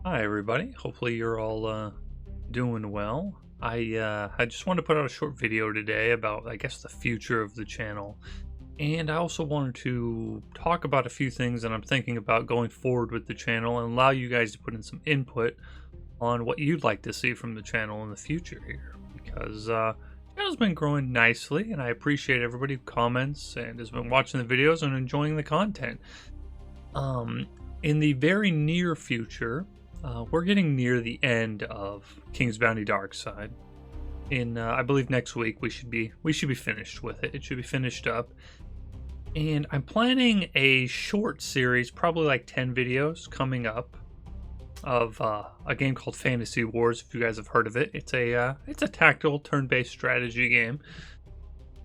Hi everybody. Hopefully you're all doing well. I just wanted to put out a short video today about I guess the future of the channel. And I also wanted to talk about a few things that I'm thinking about going forward with the channel and allow you guys to put in some input on what you'd like to see from the channel in the future here. Because the channel's been growing nicely and I appreciate everybody who comments and has been watching the videos and enjoying the content. In the very near future, we're getting near the end of King's Bounty Dark Side. In I believe next week we should be finished with it. It should be finished up. And I'm planning a short series, probably like 10 videos coming up of a game called Fantasy Wars, if you guys have heard of it. It's a tactical turn-based strategy game.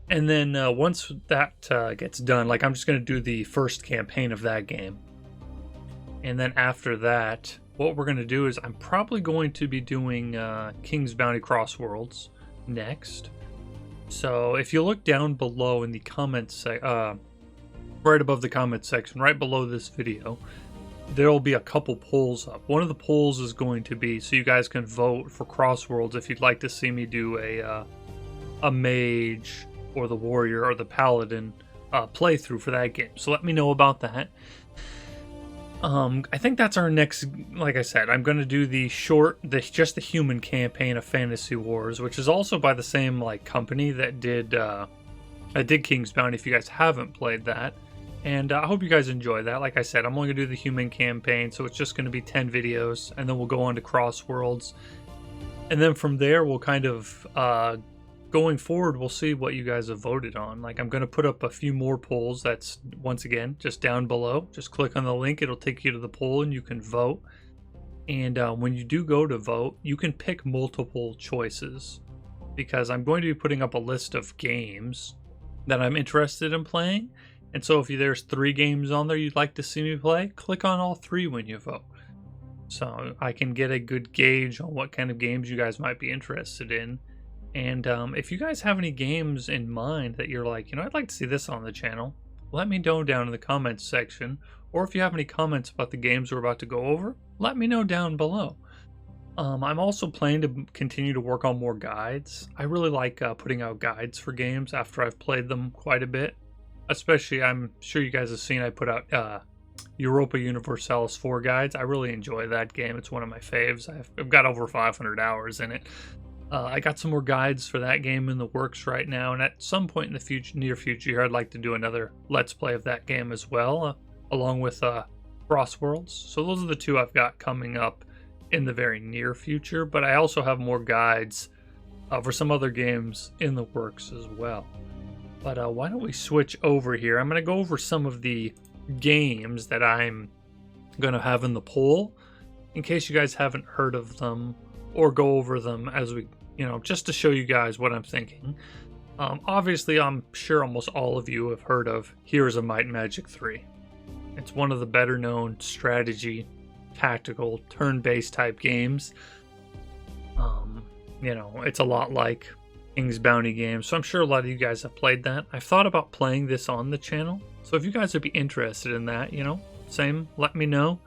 And then once that gets done, like I'm just going to do the first campaign of that game. And then after that, what we're going to do is I'm probably going to be doing King's Bounty Crossworlds next. So if you look down below in the comments, right above the comments section, right below this video, there will be a couple polls up. One of the polls is going to be so you guys can vote for Crossworlds if you'd like to see me do a mage or the warrior or the paladin playthrough for that game. So let me know about that. I think that's our next, like I said, I'm going to do just the human campaign of Fantasy Wars, which is also by the same, company that did King's Bounty, if you guys haven't played that. And I hope you guys enjoy that. Like I said, I'm only going to do the human campaign, so it's just going to be 10 videos, and then we'll go on to Crossworlds. And then from there, we'll kind of, going forward, we'll see what you guys have voted on. Like, I'm going to put up a few more polls. That's, once again, just down below. Just click on the link. It'll take you to the poll, and you can vote. And when you do go to vote, you can pick multiple choices. Because I'm going to be putting up a list of games that I'm interested in playing. And so if there's 3 games on there you'd like to see me play, click on all 3 when you vote. So I can get a good gauge on what kind of games you guys might be interested in. And if you guys have any games in mind that you're like, I'd like to see this on the channel, let me know down in the comments section. Or if you have any comments about the games we're about to go over, let me know down below. I'm also planning to continue to work on more guides. I really like putting out guides for games after I've played them quite a bit. Especially, I'm sure you guys have seen I put out Europa Universalis 4 guides. I really enjoy that game. It's one of my faves. I've got over 500 hours in it. I got some more guides for that game in the works right now, and at some point in the near future, I'd like to do another Let's Play of that game as well, along with Crossworlds. So those are the 2 I've got coming up in the very near future, but I also have more guides for some other games in the works as well. But why don't we switch over here? I'm going to go over some of the games that I'm going to have in the poll, in case you guys haven't heard of them, or go over them as we, just to show you guys what I'm thinking. Obviously, I'm sure almost all of you have heard of Heroes of Might and Magic 3. It's one of the better known strategy, tactical, turn-based type games. It's a lot like King's Bounty games, so I'm sure a lot of you guys have played that. I've thought about playing this on the channel, so if you guys would be interested in that, same, let me know.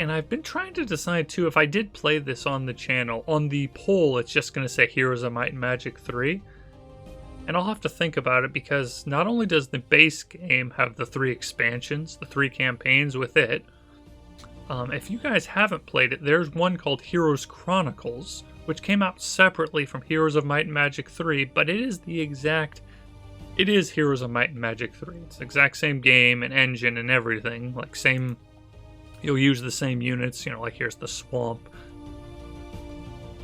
And I've been trying to decide too, if I did play this on the channel, on the poll it's just going to say Heroes of Might and Magic 3. And I'll have to think about it, because not only does the base game have the 3 expansions, the 3 campaigns with it, if you guys haven't played it, there's one called Heroes Chronicles, which came out separately from Heroes of Might and Magic 3, but it is Heroes of Might and Magic 3. It's the exact same game and engine and everything, you'll use the same units, like here's the swamp.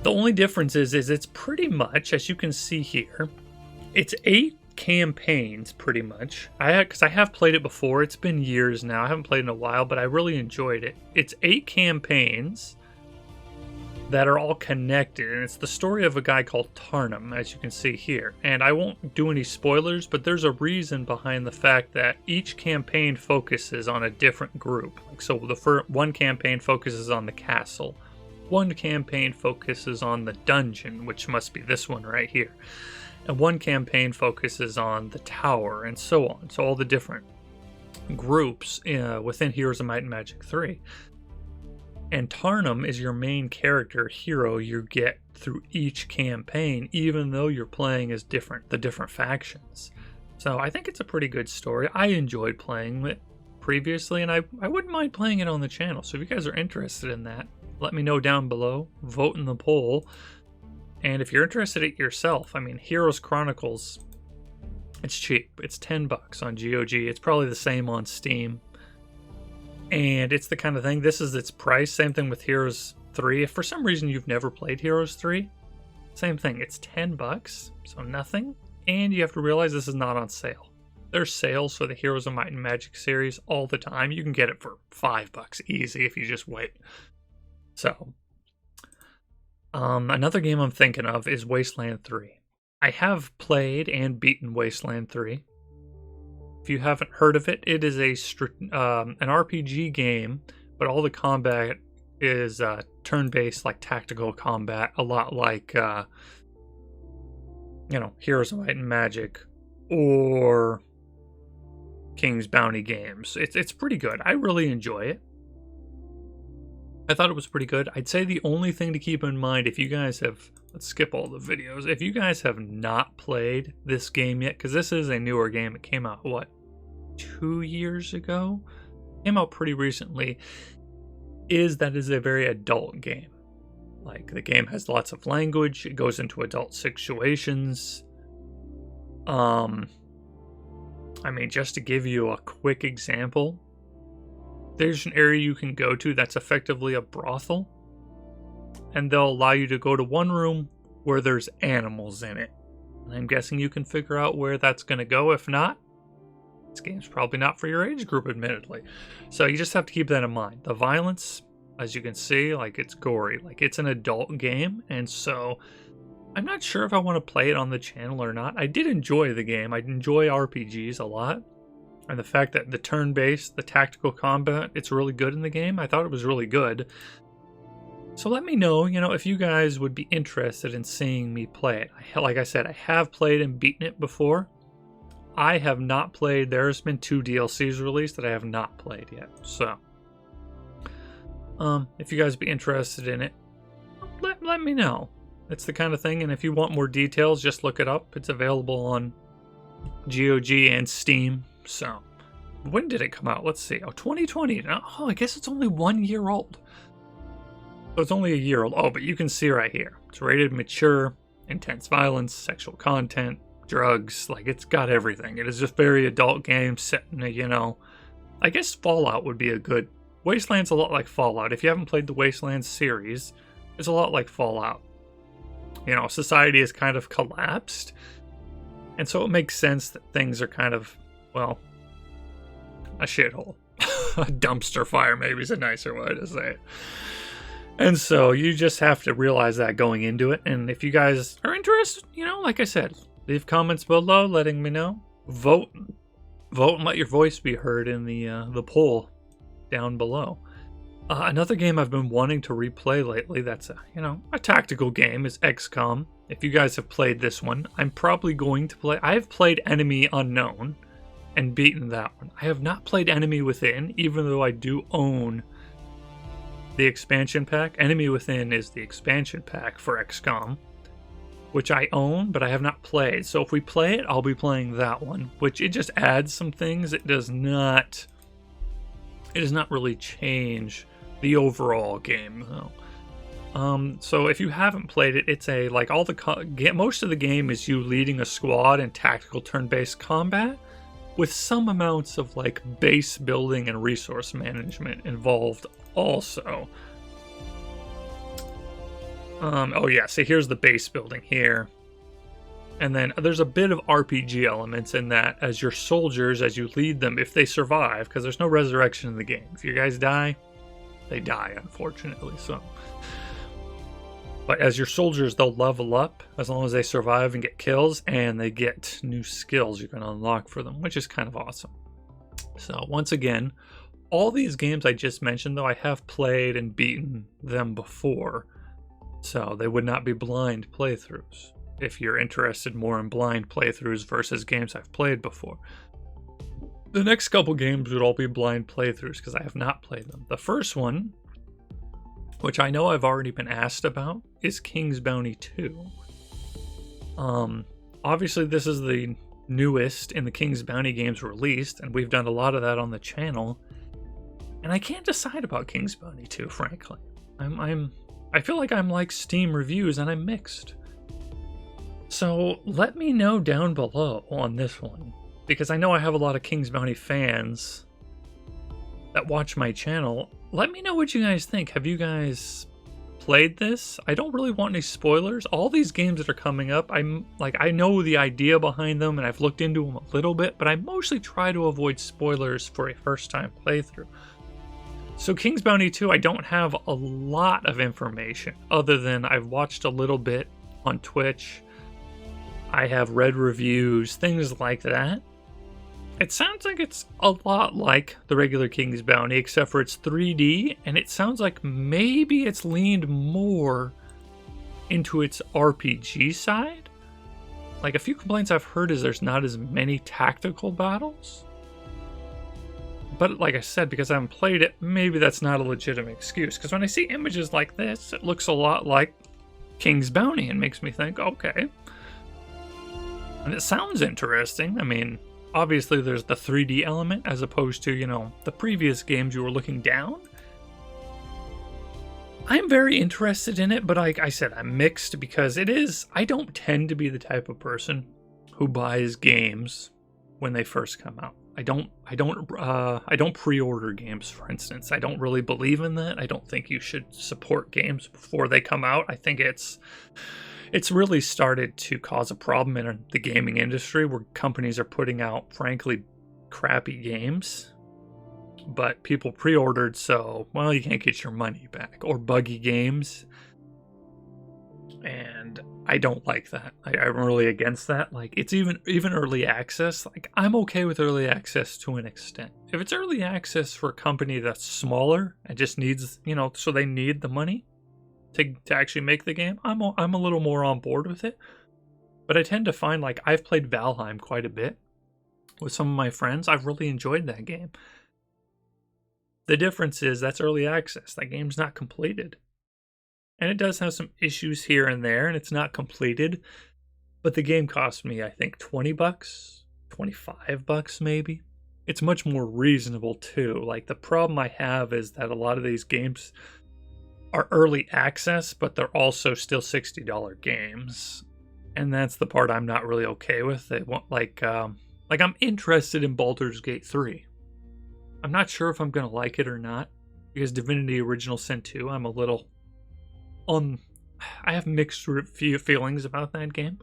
The only difference is it's pretty much, as you can see here, it's 8 campaigns pretty much. Because I have played it before, it's been years now, I haven't played in a while, but I really enjoyed it. It's 8 campaigns that are all connected, and it's the story of a guy called Tarnum, as you can see here. And I won't do any spoilers, but there's a reason behind the fact that each campaign focuses on a different group. So the one campaign focuses on the castle, one campaign focuses on the dungeon, which must be this one right here, and one campaign focuses on the tower, and so on. So all the different groups within Heroes of Might and Magic 3. And Tarnum is your main character hero you get through each campaign, even though you're playing as the different factions. So I think it's a pretty good story. I enjoyed playing it previously, and I wouldn't mind playing it on the channel. So if you guys are interested in that, let me know down below. Vote in the poll. And if you're interested in it yourself, I mean, Heroes Chronicles, it's cheap. It's $10 on GOG. It's probably the same on Steam. And it's the kind of thing, this is its price. Same thing with Heroes 3. If for some reason you've never played Heroes 3, same thing. It's $10, so nothing. And you have to realize this is not on sale. There's sales for the Heroes of Might and Magic series all the time. You can get it for $5 easy if you just wait. So, another game I'm thinking of is Wasteland 3. I have played and beaten Wasteland 3. If you haven't heard of it, it is an RPG game, but all the combat is turn-based, like tactical combat, a lot like, Heroes of Might and Magic or King's Bounty games. It's pretty good. I really enjoy it. I thought it was pretty good. I'd say the only thing to keep in mind, if you guys have, let's skip all the videos, if you guys have not played this game yet, because this is a newer game, it came out, 2 years ago? Came out pretty recently, is that is a very adult game. Like, the game has lots of language, it goes into adult situations. I mean, just to give you a quick example, there's an area you can go to that's effectively a brothel, and they'll allow you to go to one room where there's animals in it. And I'm guessing you can figure out where that's going to go. If not, this game's probably not for your age group, admittedly. So you just have to keep that in mind. The violence, as you can see, like, it's gory. Like, it's an adult game, and so I'm not sure if I want to play it on the channel or not. I did enjoy the game. I enjoy RPGs a lot. And the fact that the turn-based, the tactical combat, it's really good in the game. I thought it was really good. So let me know, if you guys would be interested in seeing me play it. Like I said, I have played and beaten it before. I have not played, there's been 2 DLCs released that I have not played yet. So, if you guys be interested in it, let me know. It's the kind of thing, and if you want more details, just look it up. It's available on GOG and Steam. So, when did it come out? Let's see. 2020. Oh, I guess it's only 1 year old. So it's only a year old. Oh, but you can see right here. It's rated mature, intense violence, sexual content, drugs. Like, it's got everything. It is just very adult game set in a, I guess Fallout would be a good... Wasteland's a lot like Fallout. If you haven't played the Wasteland series, it's a lot like Fallout. Society has kind of collapsed. And so it makes sense that things are kind of, well, a shithole. A dumpster fire maybe is a nicer way to say it. And so you just have to realize that going into it. And if you guys are interested, like I said, leave comments below letting me know. Vote and let your voice be heard in the poll down below. Another game I've been wanting to replay lately that's a tactical game is XCOM. If you guys have played this one, I'm probably going to play. I have played Enemy Unknown and beaten that one. I have not played Enemy Within, even though I do own the expansion pack. Enemy Within is the expansion pack for XCOM, which I own, but I have not played. So if we play it, I'll be playing that one, which it just adds some things. It does not really change the overall game, though. So if you haven't played it, it's most of the game is you leading a squad in tactical turn-based combat, with some amounts of base building and resource management involved also. Oh yeah, so here's the base building here. And then there's a bit of RPG elements in that as your soldiers, as you lead them, if they survive, because there's no resurrection in the game. If you guys die, they die, unfortunately. So, but as your soldiers, they'll level up as long as they survive and get kills, and they get new skills you can unlock for them, which is kind of awesome. So once again, all these games I just mentioned, though, I have played and beaten them before, so they would not be blind playthroughs. If you're interested more in blind playthroughs versus games I've played before. The next couple games would all be blind playthroughs because I have not played them. The first one which I know I've already been asked about, is King's Bounty 2. Obviously this is the newest in the King's Bounty games released, and we've done a lot of that on the channel. And I can't decide about King's Bounty 2, frankly. I feel like I'm like Steam reviews and I'm mixed. So let me know down below on this one, because I know I have a lot of King's Bounty fans that watch my channel. Let me know what you guys think. Have you guys played this? I don't really want any spoilers. All these games that are coming up, I know the idea behind them and I've looked into them a little bit, but I mostly try to avoid spoilers for a first time playthrough. So King's Bounty 2, I don't have a lot of information other than I've watched a little bit on Twitch. I have read reviews, things like that. It sounds like it's a lot like the regular King's Bounty, except for it's 3D, and it sounds like maybe it's leaned more into its RPG side. Like, a few complaints I've heard is there's not as many tactical battles. But like I said, because I haven't played it, maybe that's not a legitimate excuse. Because when I see images like this, it looks a lot like King's Bounty and makes me think, okay. And it sounds interesting. I mean, obviously there's the 3D element as opposed to, you know, the previous games you were looking down. I'm very interested in it, but like I said, I'm mixed because I don't tend to be the type of person who buys games when they first come out. I don't pre-order games, for instance. I don't really believe in that. I don't think you should support games before they come out. I think it's really started to cause a problem in the gaming industry where companies are putting out, frankly, crappy games. But people pre-ordered, so, well, you can't get your money back. Or buggy games. And I don't like that. I'm really against that. Like, it's even early access. Like, I'm okay with early access to an extent. If it's early access for a company that's smaller and just needs, you know, so they need the money to actually make the game, I'm a little more on board with it. But I tend to find, like, I've played Valheim quite a bit with some of my friends. I've really enjoyed that game. The difference is that's early access. That game's not completed. And it does have some issues here and there, and it's not completed. But the game cost me, I think, $20, $25 maybe. It's much more reasonable, too. Like, the problem I have is that a lot of these games are early access, but they're also still $60 games. And that's the part I'm not really okay with. They want, like I'm interested in Baldur's Gate 3. I'm not sure if I'm going to like it or not, because Divinity Original Sin 2, I'm a little... I have mixed feelings about that game.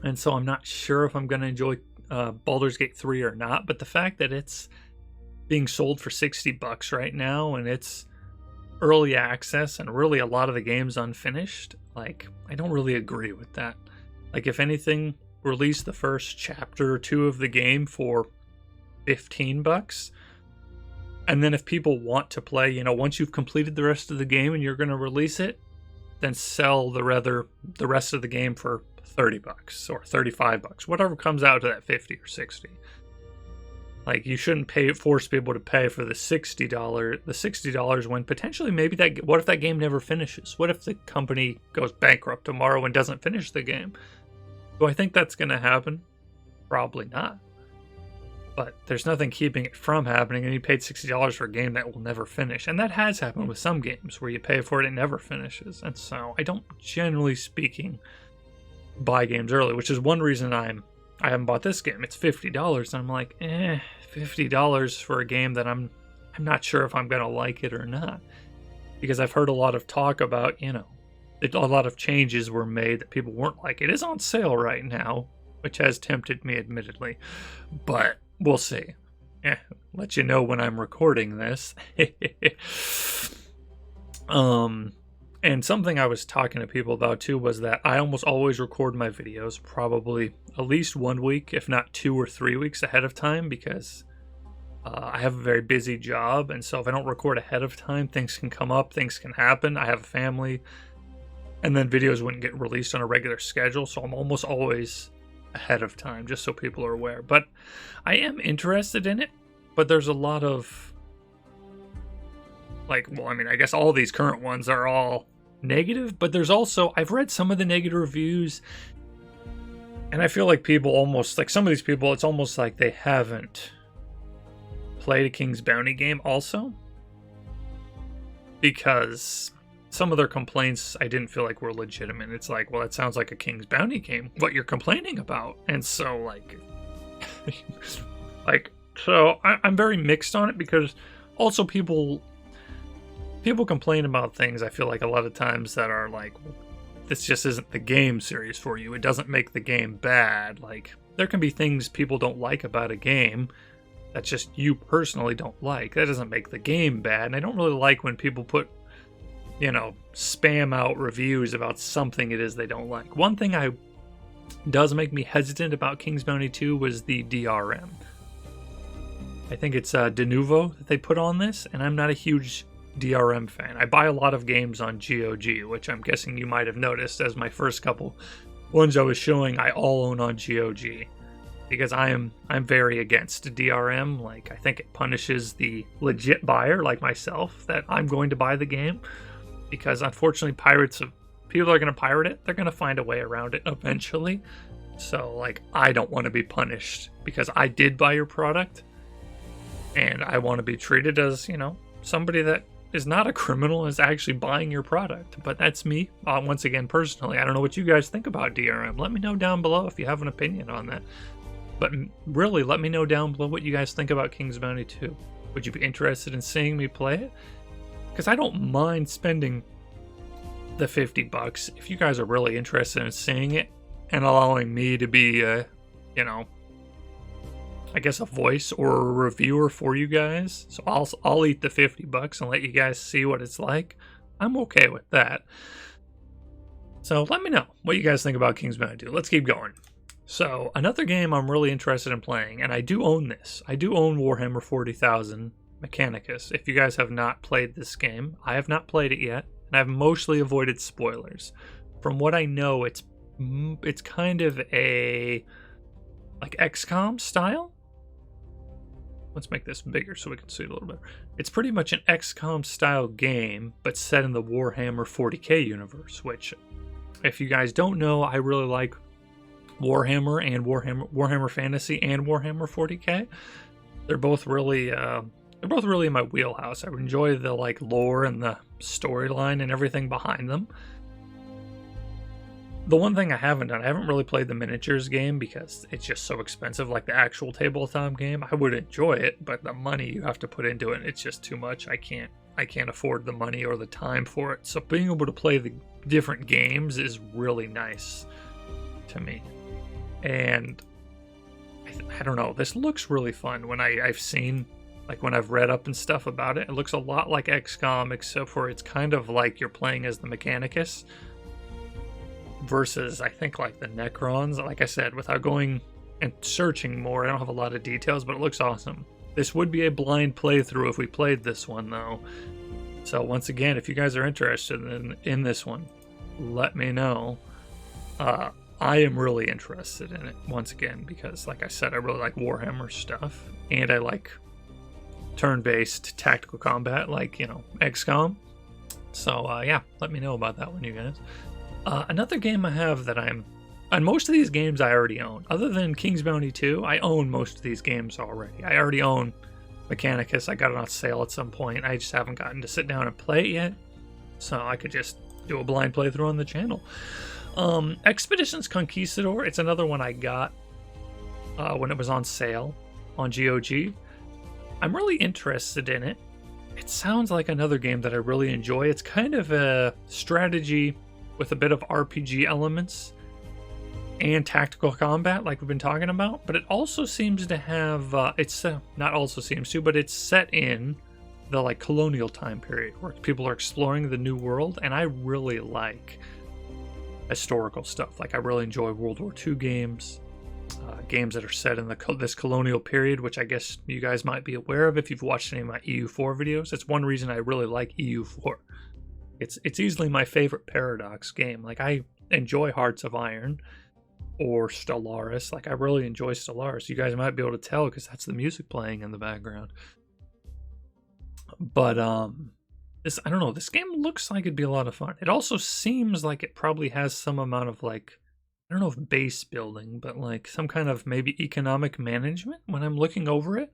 And so I'm not sure if I'm going to enjoy Baldur's Gate 3 or not, but the fact that it's being sold for $60 right now, and it's early access, and really a lot of the game's unfinished, like, I don't really agree with that. Like, if anything, release the first chapter or two of the game for $15, and then if people want to play, you know, once you've completed the rest of the game and you're going to release it, then sell the rest of the game for $30 or $35, whatever comes out to that $50 or $60. Like, you shouldn't force people to pay for the $60 when potentially maybe what if that game never finishes? What if the company goes bankrupt tomorrow and doesn't finish the game? Do I think that's going to happen? Probably not. But there's nothing keeping it from happening, and you paid $60 for a game that will never finish. And that has happened with some games where you pay for it and it never finishes. And so I don't, generally speaking, buy games early, which is one reason I haven't bought this game. It's $50, and I'm like, $50 for a game that I'm not sure if I'm going to like it or not. Because I've heard a lot of talk about, you know, a lot of changes were made that people weren't like. It is on sale right now, which has tempted me, admittedly. But we'll see. Let you know when I'm recording this. And something I was talking to people about too was that I almost always record my videos probably at least 1 week, if not 2 or 3 weeks ahead of time, because I have a very busy job, and so if I don't record ahead of time, things can come up, things can happen. I have a family, and then videos wouldn't get released on a regular schedule, so I'm almost always ahead of time, just so people are aware. But I am interested in it, but there's a lot of like, well, I mean, I guess all these current ones are all negative, but there's also, I've read some of the negative reviews, and I feel like people almost, like some of these people, it's almost like they haven't played a King's Bounty game also, because some of their complaints I didn't feel like were legitimate. It's like, well, it sounds like a King's Bounty game, what you're complaining about. And so, like, so I'm very mixed on it, because also people complain about things, I feel like a lot of times, that are like, this just isn't the game series for you. It doesn't make the game bad. Like, there can be things people don't like about a game that just you personally don't like. That doesn't make the game bad. And I don't really like when people put, you know, spam out reviews about something it is they don't like. One thing does make me hesitant about King's Bounty 2 was the DRM. I think it's De Novo that they put on this, and I'm not a huge DRM fan. I buy a lot of games on GOG, which I'm guessing you might have noticed, as my first couple ones I was showing I all own on GOG, because I'm very against DRM. Like, I think it punishes the legit buyer like myself that I'm going to buy the game, because unfortunately people are going to pirate it. They're going to find a way around it eventually. So, like, I don't want to be punished because I did buy your product, and I want to be treated as, you know, somebody that is not a criminal, is actually buying your product. But that's me, once again, personally. I don't know what you guys think about DRM. Let me know down below if you have an opinion on that. But really, let me know down below what you guys think about King's Bounty 2. Would you be interested in seeing me play it? Because I don't mind spending the $50 if you guys are really interested in seeing it and allowing me to be, you know, I guess a voice or a reviewer for you guys. So I'll eat the $50 and let you guys see what it's like. I'm okay with that. So let me know what you guys think about King's Bounty 2. Let's keep going. So another game I'm really interested in playing, and I do own this. I do own Warhammer 40,000 Mechanicus. If you guys have not played this game, I have not played it yet, and I've mostly avoided spoilers. From what I know, it's kind of a like XCOM style. Let's make this bigger so we can see it a little bit. It's pretty much an XCOM style game, but set in the Warhammer 40k universe, which, if you guys don't know, I really like Warhammer and Warhammer Fantasy and Warhammer 40k. They're both really in my wheelhouse. I enjoy the like lore and the storyline and everything behind them. The one thing I haven't done, I haven't really played the miniatures game because it's just so expensive, like the actual tabletop game. I would enjoy it, but the money you have to put into it, it's just too much. I can't afford the money or the time for it. So being able to play the different games is really nice to me. And I don't know, this looks really fun. When I've seen, like when I've read up and stuff about it, it looks a lot like XCOM, except for it's kind of like you're playing as the Mechanicus versus, I think, like the Necrons. Like I said, without going and searching more, I don't have a lot of details, but it looks awesome. This would be a blind playthrough if we played this one, though. So once again, if you guys are interested in this one, let me know. I am really interested in it, once again, because, like I said, I really like Warhammer stuff, and I like turn-based tactical combat, like, you know, XCOM. So, yeah, let me know about that one, you guys. Another game I have that and most of these games I already own. Other than King's Bounty 2, I own most of these games already. I already own Mechanicus. I got it on sale at some point. I just haven't gotten to sit down and play it yet, so I could just do a blind playthrough on the channel. Expeditions Conquistador, it's another one I got when it was on sale on GOG. I'm really interested in it. It sounds like another game that I really enjoy. It's kind of a strategy with a bit of RPG elements and tactical combat, like we've been talking about, but it also seems to have not also seems to, but it's set in the like colonial time period where people are exploring the new world, and I really like historical stuff. Like, I really enjoy World War II games, games that are set in this colonial period, which I guess you guys might be aware of if you've watched any of my EU4 videos. It's one reason I really like EU4. It's easily my favorite Paradox game. Like, I enjoy Hearts of Iron or Stellaris. Like, I really enjoy Stellaris. You guys might be able to tell because that's the music playing in the background. But I don't know, this game looks like it'd be a lot of fun. It also seems like it probably has some amount of like, I don't know if base building, but like some kind of maybe economic management when I'm looking over it,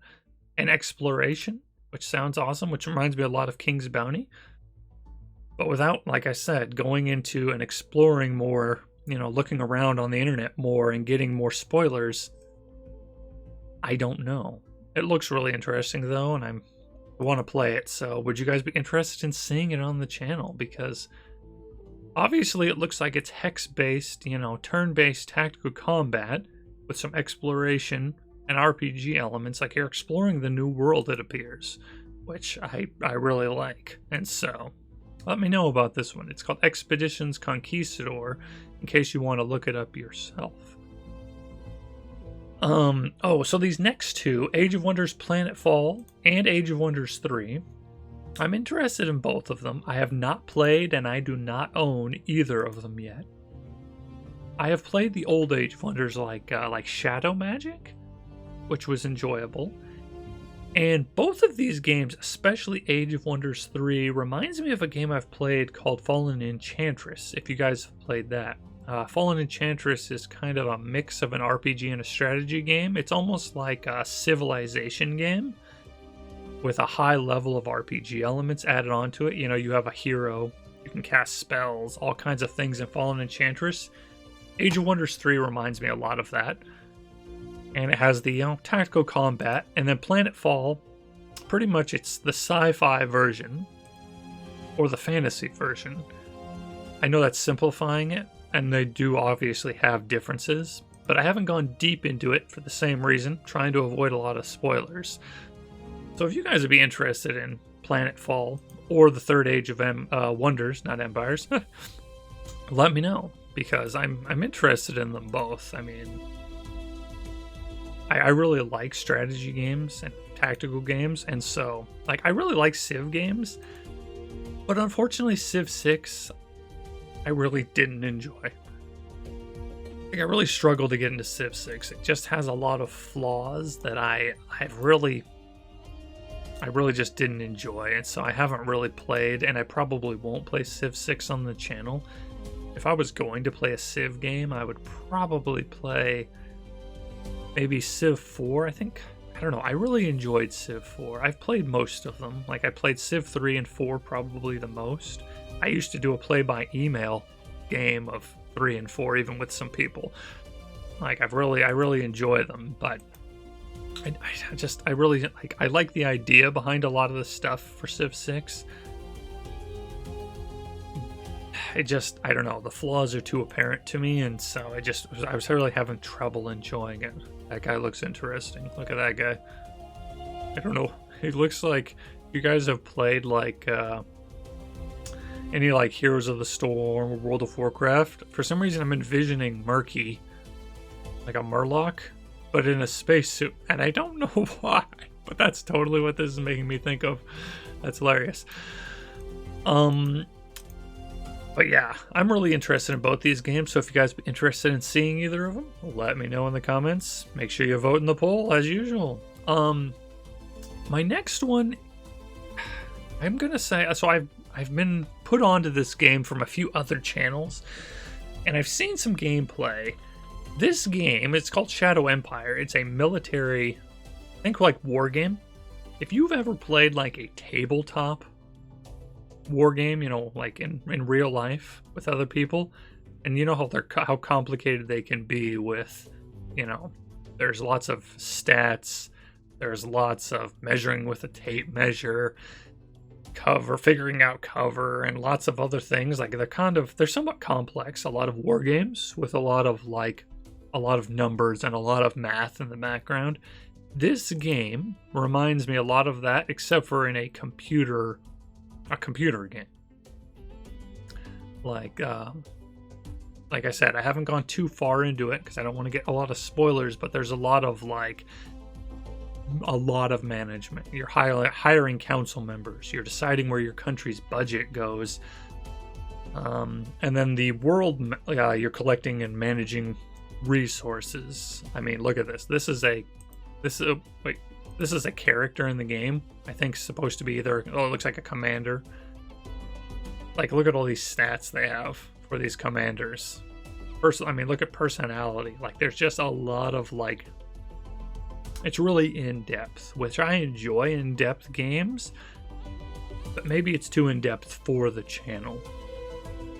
and exploration, which sounds awesome, which reminds me a lot of King's Bounty. But without, like I said, going into and exploring more, looking around on the internet more and getting more spoilers, I don't know. It looks really interesting though, and I want to play it. So would you guys be interested in seeing it on the channel? Because obviously it looks like it's hex-based, turn-based tactical combat with some exploration and RPG elements. Like you're exploring the new world, it appears, which I really like. And so let me know about this one. It's called Expeditions Conquistador, in case you want to look it up yourself. So these next two, Age of Wonders Planetfall and Age of Wonders 3, I'm interested in both of them. I have not played and I do not own either of them yet. I have played the old Age of Wonders like Shadow Magic, which was enjoyable. And both of these games, especially Age of Wonders 3, reminds me of a game I've played called Fallen Enchantress, if you guys have played that. Fallen Enchantress is kind of a mix of an RPG and a strategy game. It's almost like a civilization game with a high level of RPG elements added onto it. You have a hero, you can cast spells, all kinds of things in Fallen Enchantress. Age of Wonders 3 reminds me a lot of that. And it has the tactical combat. And then Planetfall, pretty much it's the sci-fi version or the fantasy version. I know that's simplifying it, and they do obviously have differences, but I haven't gone deep into it for the same reason, trying to avoid a lot of spoilers. So if you guys would be interested in Planetfall or the Third Age of Wonders, not Empires, let me know, because I'm interested in them both. I mean, I really like strategy games and tactical games, and so I really like Civ games, but unfortunately Civ 6 I really didn't enjoy. I really struggled to get into Civ 6. It just has a lot of flaws that I really just didn't enjoy, and so I haven't really played, and I probably won't play Civ 6 on the channel. If I was going to play a Civ game, I would probably play maybe Civ 4, I think. I don't know. I really enjoyed Civ 4. I've played most of them. I played Civ 3 and 4 probably the most. I used to do a play-by-email game of 3 and 4, even with some people. I really enjoy them, but I really like the idea behind a lot of the stuff for Civ 6. I don't know, the flaws are too apparent to me, and so I was really having trouble enjoying it. That guy looks interesting. Look at that guy. I don't know. He looks like, you guys have played any Heroes of the Storm or World of Warcraft. For some reason I'm envisioning Murky, like a Murloc, but in a spacesuit, and I don't know why, but that's totally what this is making me think of. That's hilarious. But yeah, I'm really interested in both these games, so if you guys are interested in seeing either of them, let me know in the comments. Make sure you vote in the poll, as usual. My next one, I'm gonna say, so I've been put onto this game from a few other channels, and I've seen some gameplay. This game, it's called Shadow Empire. It's a military, I think war game. If you've ever played a tabletop war game, in real life with other people, and you know how complicated they can be with, there's lots of stats, there's lots of measuring with a tape measure, figuring out cover, and lots of other things. They're somewhat complex. A lot of war games with a lot of numbers and a lot of math in the background. This game reminds me a lot of that, except for in a computer game. Like I said, I haven't gone too far into it because I don't want to get a lot of spoilers, but there's a lot of management. You're hiring council members. You're deciding where your country's budget goes. And then the world, you're collecting and managing resources. I mean, look at this. This is a character in the game. I think it's supposed to be it looks like a commander. Like, look at all these stats they have for these commanders. I mean, look at personality. Like, there's just a lot of, like, it's really in-depth, which I enjoy in-depth games, but maybe it's too in-depth for the channel.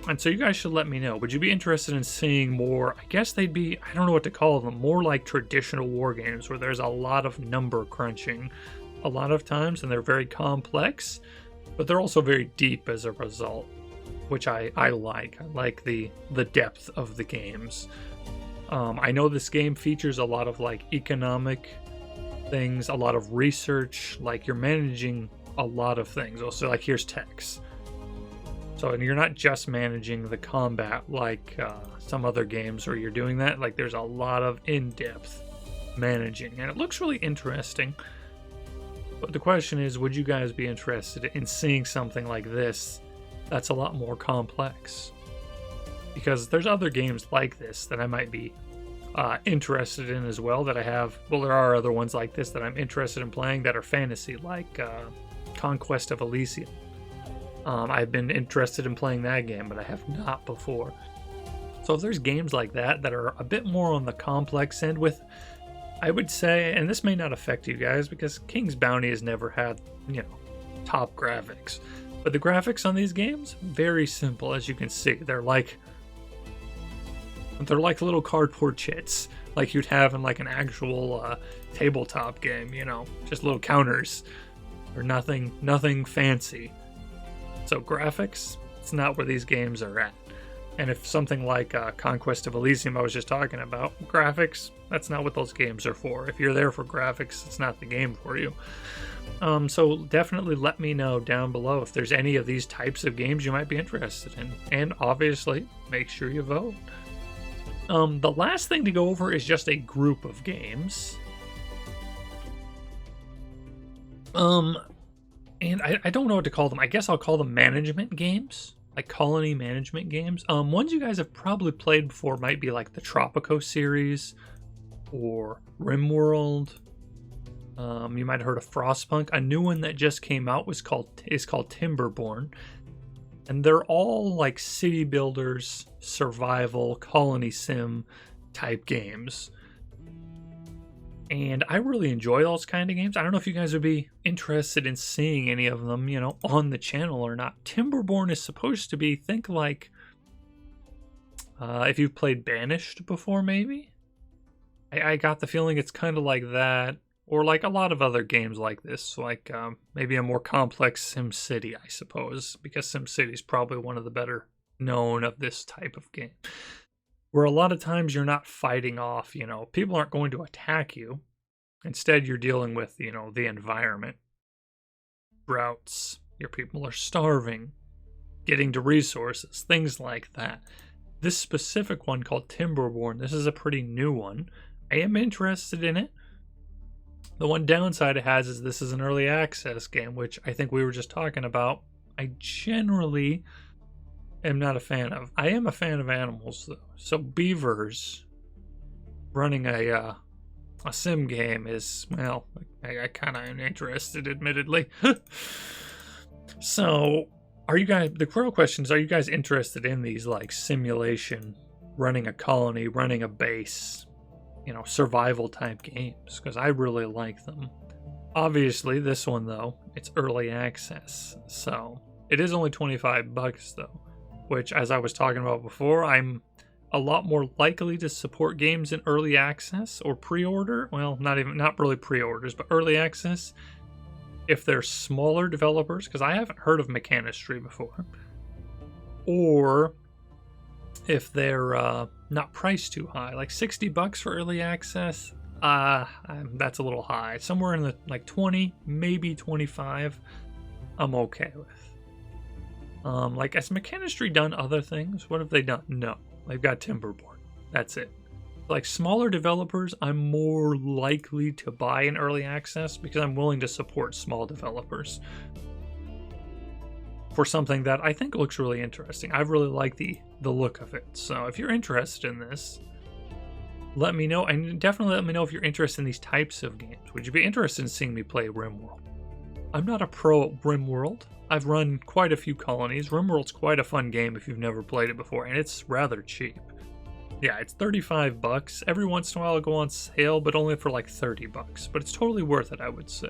And so you guys should let me know. Would you be interested in seeing more? I guess they'd be, I don't know what to call them, more like traditional war games where there's a lot of number crunching a lot of times, and they're very complex, but they're also very deep as a result, which I like. I like the depth of the games. I know this game features a lot of like economic things, a lot of research, like you're managing a lot of things. Also, like here's text. So, and you're not just managing the combat like some other games where you're doing that. Like there's a lot of in-depth managing, and it looks really interesting. But the question is, would you guys be interested in seeing something like this that's a lot more complex? Because there's other games like this that I might be interested in as well that I have. Well, there are other ones like this that I'm interested in playing that are fantasy, like Conquest of Elysium. I've been interested in playing that game, but I have not before. So if there's games like that that are a bit more on the complex end with, I would say, and this may not affect you guys because King's Bounty has never had, you know, top graphics. But the graphics on these games, very simple, as you can see. They're like little cardboard chits, like you'd have in like an actual tabletop game, you know, just little counters, or nothing fancy. So graphics, it's not where these games are at. And if something like Conquest of Elysium I was just talking about, graphics, that's not what those games are for. If you're there for graphics, it's not the game for you. So definitely let me know down below if there's any of these types of games you might be interested in. And obviously, make sure you vote. The last thing to go over is just a group of games. And I don't know what to call them. I guess I'll call them management games. Like colony management games. Ones you guys have probably played before might be like the Tropico series or RimWorld. You might have heard of Frostpunk. A new one that just came out is called Timberborn. And they're all like city builders, survival, colony sim type games. And I really enjoy those kind of games. I don't know if you guys would be interested in seeing any of them, you know, on the channel or not. Timberborn is supposed to be, think like, if you've played Banished before, maybe? I got the feeling it's kind of like that, or like a lot of other games like this, like maybe a more complex SimCity, I suppose, because SimCity is probably one of the better known of this type of game. Where a lot of times you're not fighting off, you know, people aren't going to attack you. Instead, you're dealing with, you know, the environment. Droughts, your people are starving, getting to resources, things like that. This specific one called Timberborn, this is a pretty new one. I am interested in it. The one downside it has is this is an early access game, which I think we were just talking about. I generally am not a fan of. I am a fan of animals though. So beavers running a sim game is, well, I kind of am interested, admittedly. So are you guys, the real question is, are you guys interested in these like simulation, running a colony, running a base, you know, survival type games? Because I really like them. Obviously this one though, it's early access. So it is only $25 though. Which, as I was talking about before, I'm a lot more likely to support games in early access or pre-order. Well, not really pre-orders, but early access. If they're smaller developers, because I haven't heard of Mechanicus before. Or if they're not priced too high, like $60 for early access. That's a little high. Somewhere in the like 20, maybe 25, I'm okay with. Like, has Mechanicus done other things? What have they done? No. They've got Timberborn. That's it. Like, smaller developers, I'm more likely to buy in early access because I'm willing to support small developers for something that I think looks really interesting. I really like the look of it. So if you're interested in this, let me know. And definitely let me know if you're interested in these types of games. Would you be interested in seeing me play RimWorld? I'm not a pro at RimWorld. I've run quite a few colonies. RimWorld's quite a fun game if you've never played it before, and it's rather cheap. Yeah, it's 35 bucks. Every once in a while it'll go on sale, but only for like 30 bucks. But it's totally worth it, I would say.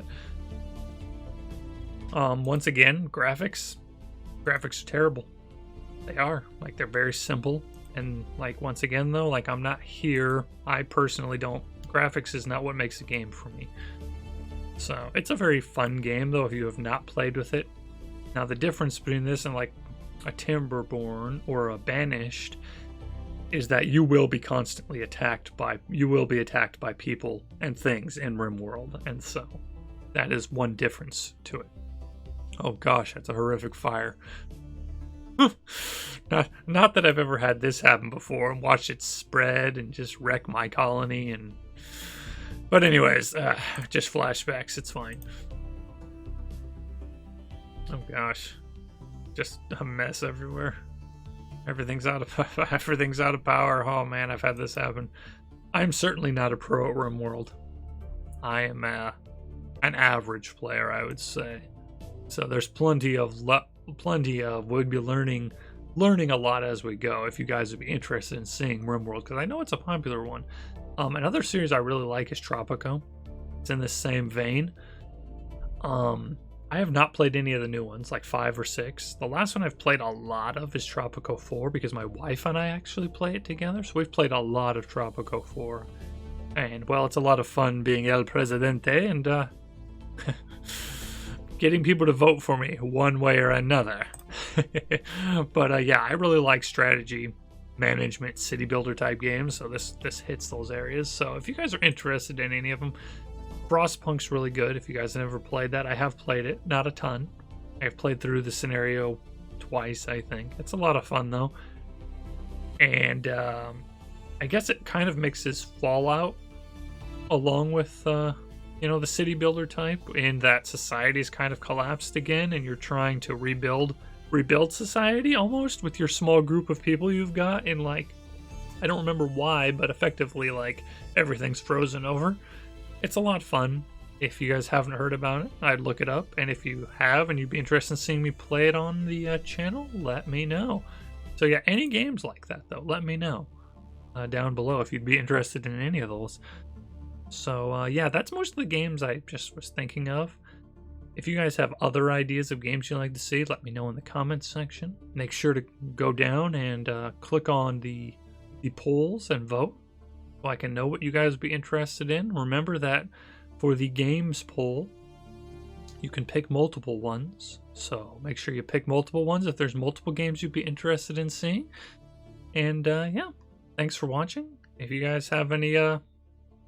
Once again, graphics. Graphics are terrible. They are. Like, they're very simple. And, like, once again, though, like, I'm not here. I personally don't. Graphics is not what makes a game for me. So, it's a very fun game, though, if you have not played with it. Now, the difference between this and, like, a Timberborn or a Banished is that you will be constantly attacked by people and things in RimWorld, and so that is one difference to it. Oh gosh, that's a horrific fire. Not that I've ever had this happen before and watched it spread and just wreck my colony, but anyways, just flashbacks, it's fine. Oh gosh, just a mess everywhere. Everything's out of power. Oh man, I've had this happen. I'm certainly not a pro at RimWorld. I am an average player, I would say. So there's plenty of we'll be learning a lot as we go. If you guys would be interested in seeing RimWorld, because I know it's a popular one. Another series I really like is Tropico. It's in the same vein. I have not played any of the new ones, like 5 or 6. The last one I've played a lot of is Tropico 4, because my wife and I actually play it together. So we've played a lot of Tropico 4. And, well, it's a lot of fun being El Presidente and getting people to vote for me one way or another. But, yeah, I really like strategy, management, city builder type games. So this hits those areas. So if you guys are interested in any of them, Frostpunk's really good. If you guys have never played that, I have played it, not a ton. I've played through the scenario twice, I think. It's a lot of fun though, and I guess it kind of mixes Fallout along with the city builder type, in that society's kind of collapsed again, and you're trying to rebuild society almost with your small group of people you've got. In, like, I don't remember why, but effectively, like, everything's frozen over. It's a lot of fun. If you guys haven't heard about it, I'd look it up. And if you have and you'd be interested in seeing me play it on the channel, let me know. So yeah, any games like that, though, let me know down below if you'd be interested in any of those. So yeah, that's most of the games I just was thinking of. If you guys have other ideas of games you'd like to see, let me know in the comments section. Make sure to go down and click on the polls and vote, so I can know what you guys would be interested in. Remember that for the games poll, you can pick multiple ones. So make sure you pick multiple ones if there's multiple games you'd be interested in seeing. And yeah, thanks for watching. If you guys have any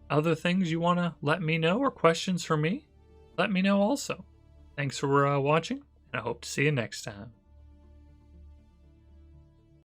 other things you want to let me know or questions for me, let me know also. Thanks for watching, and I hope to see you next time.